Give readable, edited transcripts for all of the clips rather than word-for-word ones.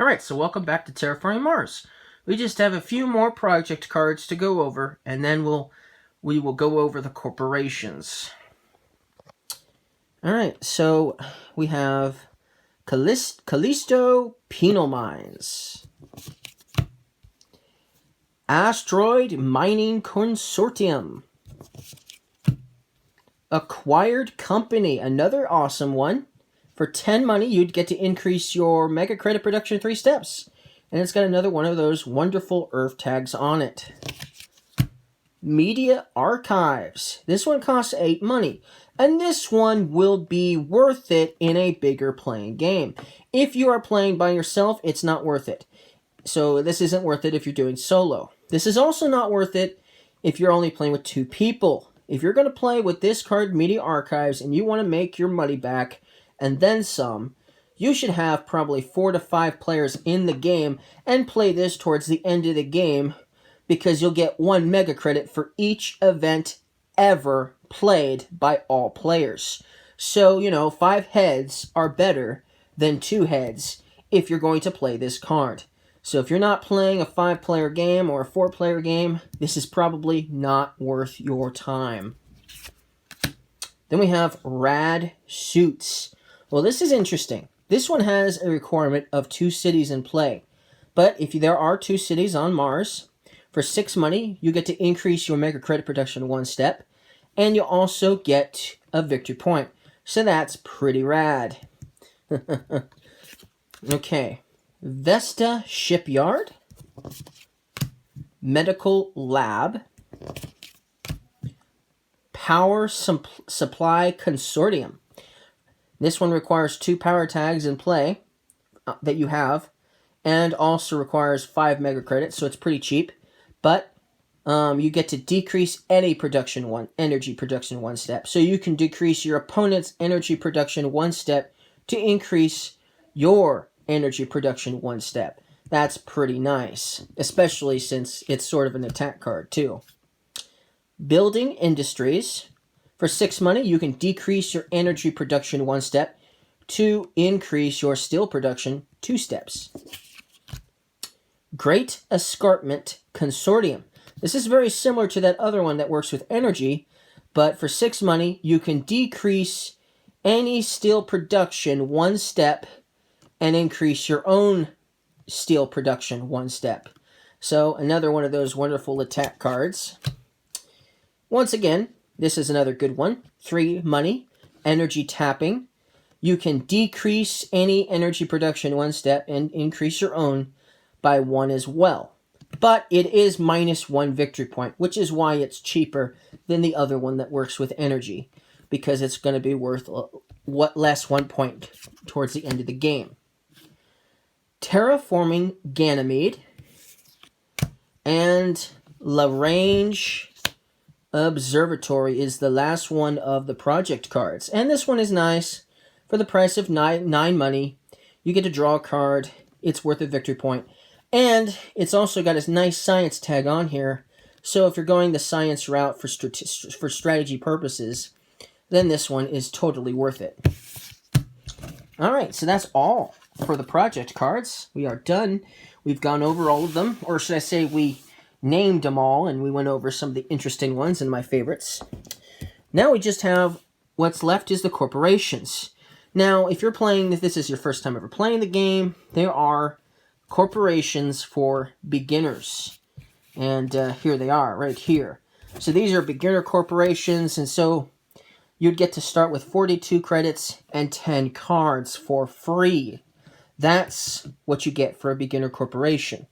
Alright, so welcome back to Terraforming Mars. We just have a few more project cards to go over, and then we will go over the corporations. Alright, so we have Callisto Penal Mines, Asteroid Mining Consortium, Acquired Company, another awesome one. For 10 money, you'd get to increase your mega credit production 3 steps. And it's got another one of those wonderful Earth tags on it. Media Archives. This one costs 8 money. And this one will be worth it in a bigger playing game. If you are playing by yourself, it's not worth it. So this isn't worth it if you're doing solo. This is also not worth it if you're only playing with 2 people. If you're going to play with this card, Media Archives, and you want to make your money back, and then some, you should have probably 4 to 5 players in the game and play this towards the end of the game because you'll get 1 mega credit for each event ever played by all players. So, 5 heads are better than 2 heads if you're going to play this card. So if you're not playing a 5-player game or a 4-player game, this is probably not worth your time. Then we have Rad Suits. Well, this is interesting. This one has a requirement of 2 cities in play. But if there are 2 cities on Mars, for 6 money, you get to increase your mega credit production 1 step, and you'll also get a victory point. So that's pretty rad. Okay. Vesta Shipyard, Medical Lab, Power Supply Consortium. This one requires 2 power tags in play that you have, and also requires 5 mega credits, so it's pretty cheap. But you get to decrease any energy production 1 step. So you can decrease your opponent's energy production 1 step to increase your energy production 1 step. That's pretty nice, especially since it's sort of an attack card too. Building Industries. For 6 money, you can decrease your energy production 1 step to increase your steel production 2 steps. Great Escarpment Consortium. This is very similar to that other one that works with energy, but for 6 money, you can decrease any steel production 1 step and increase your own steel production 1 step. So another one of those wonderful attack cards. Once again, this is another good one. 3 money, energy tapping. You can decrease any energy production 1 step and increase your own by 1 as well. But it is -1 victory point, which is why it's cheaper than the other one that works with energy, because it's going to be worth less 1 point towards the end of the game. Terraforming Ganymede and Lagrange Observatory is the last one of the project cards. And this one is nice. For the price of 9 money, you get to draw a card. It's worth a victory point. And it's also got a nice science tag on here. So if you're going the science route for strategy purposes, then this one is totally worth it. Alright, so that's all for the project cards. We are done. We've gone over all of them. Or should I say we named them all, and we went over some of the interesting ones and my favorites. Now we just have what's left is the corporations. Now, if you're playing, if this is your first time ever playing the game, there are corporations for beginners. And here they are, right here. So these are beginner corporations, and so you'd get to start with 42 credits and 10 cards for free. That's what you get for a beginner corporation.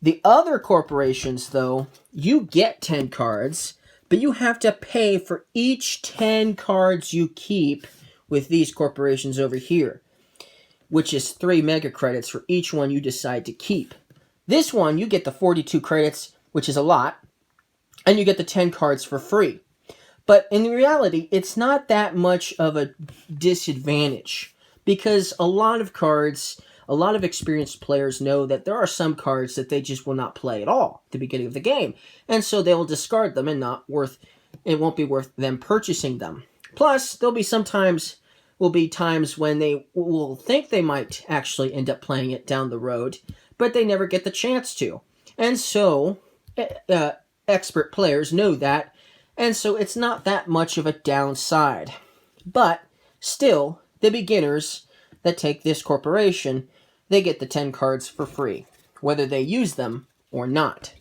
The other corporations, though, you get 10 cards, but you have to pay for each 10 cards you keep with these corporations over here, which is 3 mega credits for each one you decide to keep. This one, you get the 42 credits, which is a lot, and you get the 10 cards for free. But in reality, it's not that much of a disadvantage, because a lot of cards, a lot of experienced players know that there are some cards that they just will not play at all at the beginning of the game. And so they will discard them and it won't be worth them purchasing them. Plus, there'll be some times will be times when they will think they might actually end up playing it down the road, but they never get the chance to. And so, expert players know that, and so it's not that much of a downside. But still, the beginners that take this corporation, they get the 10 cards for free, whether they use them or not.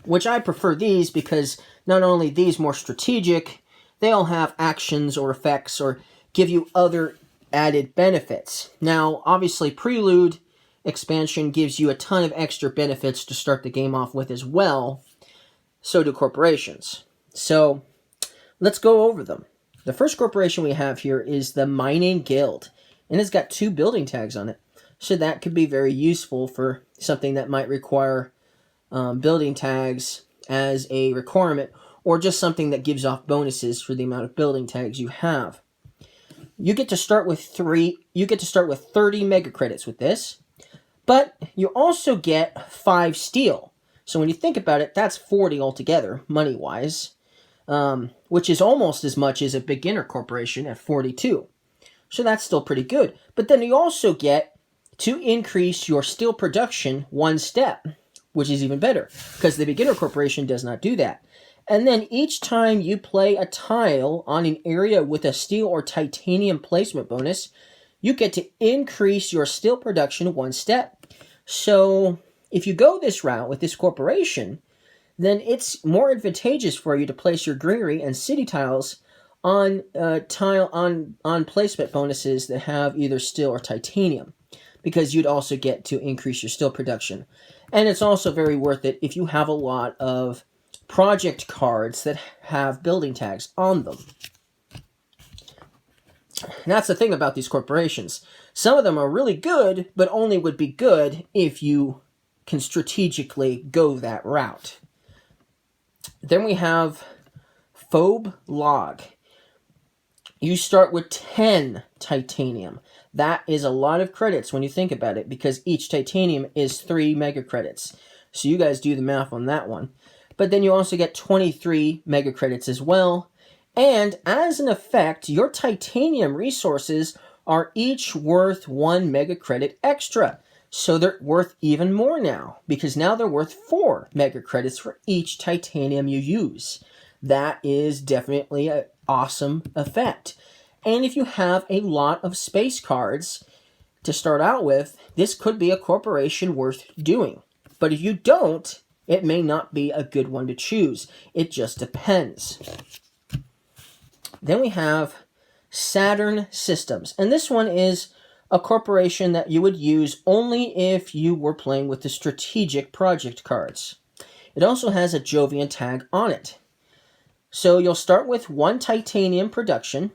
Which I prefer these because not only these more strategic, they all have actions or effects or give you other added benefits. Now, obviously, Prelude expansion gives you a ton of extra benefits to start the game off with as well. So do corporations. So, let's go over them. The first corporation we have here is the Mining Guild, and it's got 2 building tags on it. So that could be very useful for something that might require building tags as a requirement, or just something that gives off bonuses for the amount of building tags you have. You get to start with 30 mega credits with this, but you also get 5 steel. So when you think about it, that's 40 altogether, money-wise, which is almost as much as a beginner corporation at 42. So that's still pretty good. But then you also get to increase your steel production 1 step, which is even better, because the beginner corporation does not do that. And then each time you play a tile on an area with a steel or titanium placement bonus, you get to increase your steel production 1 step. So if you go this route with this corporation, then it's more advantageous for you to place your greenery and city tiles on placement bonuses that have either steel or titanium, because you'd also get to increase your steel production. And it's also very worth it if you have a lot of project cards that have building tags on them. And that's the thing about these corporations. Some of them are really good, but only would be good if you can strategically go that route. Then we have phobelog. You start with 10 titanium. That is a lot of credits when you think about it, because each titanium is 3 mega credits. So you guys do the math on that one. But then you also get 23 mega credits as well. And as an effect, your titanium resources are each worth 1 mega credit extra. So they're worth even more now, because now they're worth 4 mega credits for each titanium you use. That is definitely an awesome effect. And if you have a lot of space cards to start out with, this could be a corporation worth doing. But if you don't, it may not be a good one to choose. It just depends. Then we have Saturn Systems. And this one is a corporation that you would use only if you were playing with the strategic project cards. It also has a Jovian tag on it. So you'll start with 1 titanium production,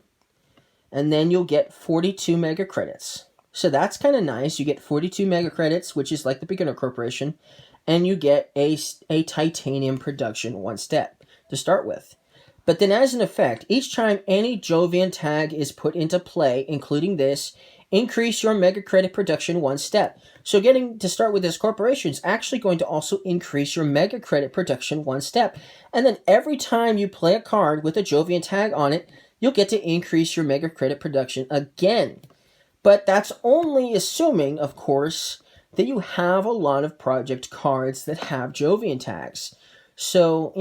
and then you'll get 42 mega credits. So that's kind of nice. You get 42 mega credits, which is like the beginner corporation, and you get a titanium production 1 step to start with. But then as an effect, each time any Jovian tag is put into play, including this, increase your mega credit production 1 step. So getting to start with this corporation is actually going to also increase your mega credit production 1 step. And then every time you play a card with a Jovian tag on it, you'll get to increase your mega credit production again. But that's only assuming, of course, that you have a lot of project cards that have Jovian tags. So,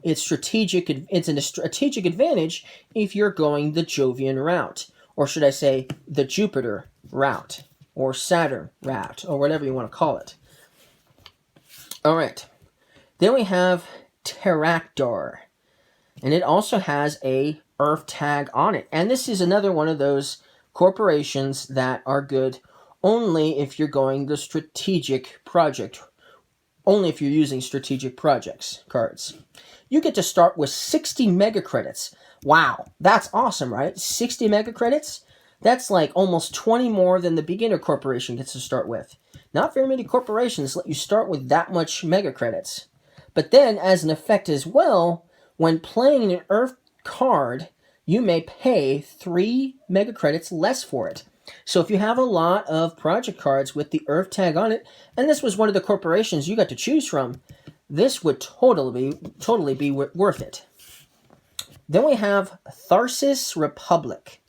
it's a strategic advantage if you're going the Jovian route. Or should I say, the Jupiter route. Or Saturn route. Or whatever you want to call it. Alright. Then we have Taricdar. And it also has a Earth tag on it. And this is another one of those corporations that are good only if you're going the strategic project. Only if you're using strategic projects cards. You get to start with 60 mega credits. Wow, that's awesome, right? 60 mega credits? That's like almost 20 more than the beginner corporation gets to start with. Not very many corporations let you start with that much mega credits. But then, as an effect as well, when playing an Earth card, you may pay 3 mega credits less for it. So if you have a lot of project cards with the Earth tag on it, and this was one of the corporations you got to choose from, this would totally be worth it. Then we have Tarsus Republic.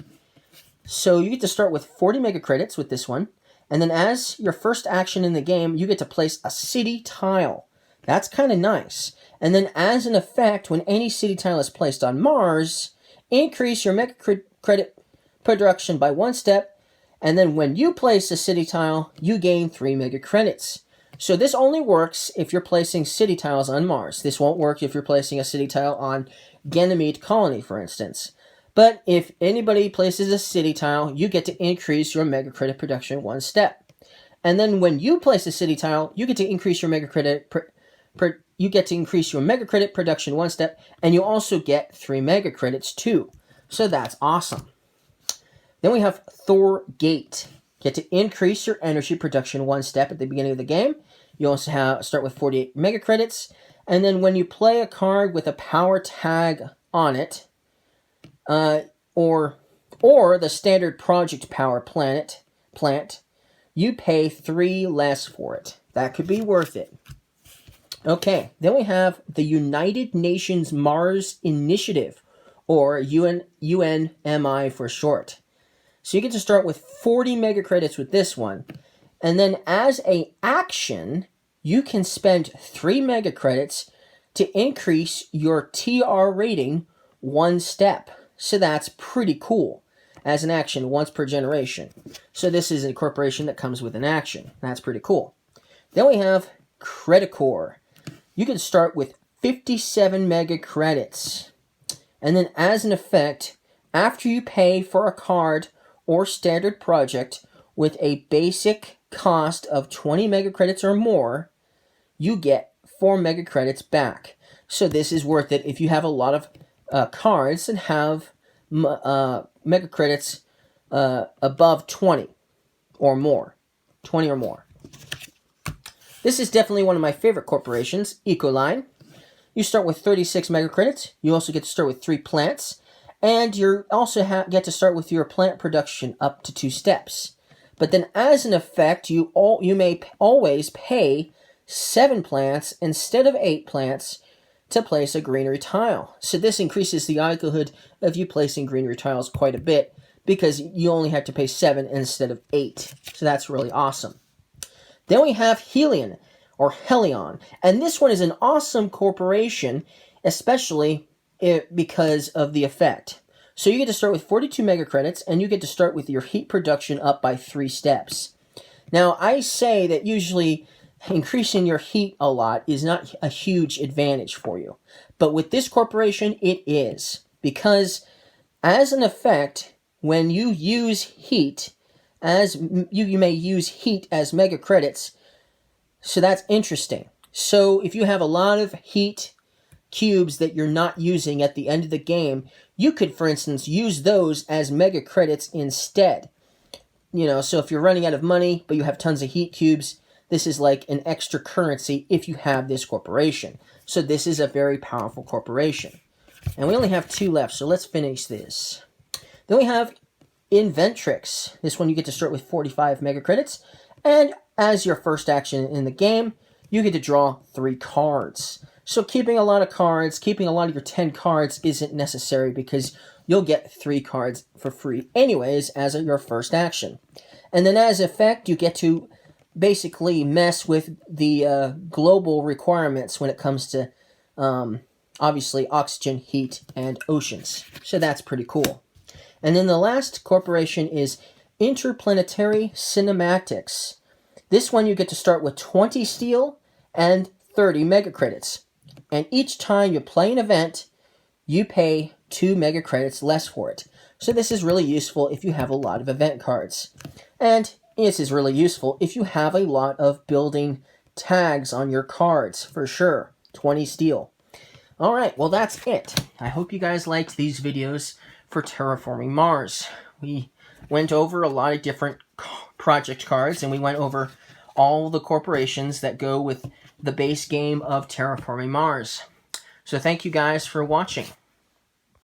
So you get to start with 40 mega credits with this one. And then as your first action in the game, you get to place a city tile. That's kind of nice. And then as an effect, when any city tile is placed on Mars, increase your mega credit production by 1 step. And then when you place a city tile, you gain 3 mega credits. So this only works if you're placing city tiles on Mars. This won't work if you're placing a city tile on Ganymede Colony, for instance. But if anybody places a city tile, you get to increase your mega credit production 1 step. And then when you place a city tile, you get to increase your mega credit production 1 step, and you also get 3 mega credits too. So that's awesome. Then we have Thor Gate. Get to increase your energy production 1 step at the beginning of the game. You also start with 48 mega credits. And then when you play a card with a power tag on it, or the standard project power plant, you pay 3 less for it. That could be worth it. Okay, then we have the United Nations Mars Initiative, or UNMI for short. So you get to start with 40 mega credits with this one. And then as an action, you can spend 3 mega credits to increase your TR rating 1 step. So that's pretty cool. As an action, once per generation. So this is a corporation that comes with an action. That's pretty cool. Then we have Credicore. You can start with 57 mega credits. And then as an effect, after you pay for a card or standard project with a basic cost of 20 mega credits or more, you get 4 mega credits back. So this is worth it if you have a lot of cards and have mega credits above 20 or more. 20 or more. This is definitely one of my favorite corporations, Ecoline. You start with 36 mega credits. You also get to start with 3 plants. And you also get to start with your plant production up to 2 steps. But then as an effect, you may always pay 7 plants instead of 8 plants to place a greenery tile. So this increases the likelihood of you placing greenery tiles quite a bit because you only have to pay 7 instead of 8. So that's really awesome. Then we have Helion, or Helion. And this one is an awesome corporation, especially because of the effect. So you get to start with 42 mega credits, and you get to start with your heat production up by 3 steps. Now, I say that usually increasing your heat a lot is not a huge advantage for you. But with this corporation, it is. Because as an effect, when you use heat, you may use heat as mega credits. So that's interesting. So if you have a lot of heat cubes that you're not using at the end of the game, you could, for instance, use those as mega credits instead. So if you're running out of money, but you have tons of heat cubes, this is like an extra currency if you have this corporation. So this is a very powerful corporation. And we only have 2 left, so let's finish this. Then we have Inventrix. This one you get to start with 45 mega credits. And as your first action in the game, you get to draw 3 cards. So keeping a lot of cards, keeping a lot of your 10 cards isn't necessary because you'll get 3 cards for free anyways as your first action. And then as effect, you get to basically mess with the global requirements when it comes to, obviously, oxygen, heat, and oceans. So that's pretty cool. And then the last corporation is Interplanetary Cinematics. This one you get to start with 20 steel and 30 mega credits. And each time you play an event, you pay 2 mega credits less for it. So this is really useful if you have a lot of event cards. And this is really useful if you have a lot of building tags on your cards, for sure. 20 steel. Alright, well that's it. I hope you guys liked these videos for Terraforming Mars. We went over a lot of different project cards, and we went over all the corporations that go with the base game of Terraforming Mars. So thank you guys for watching.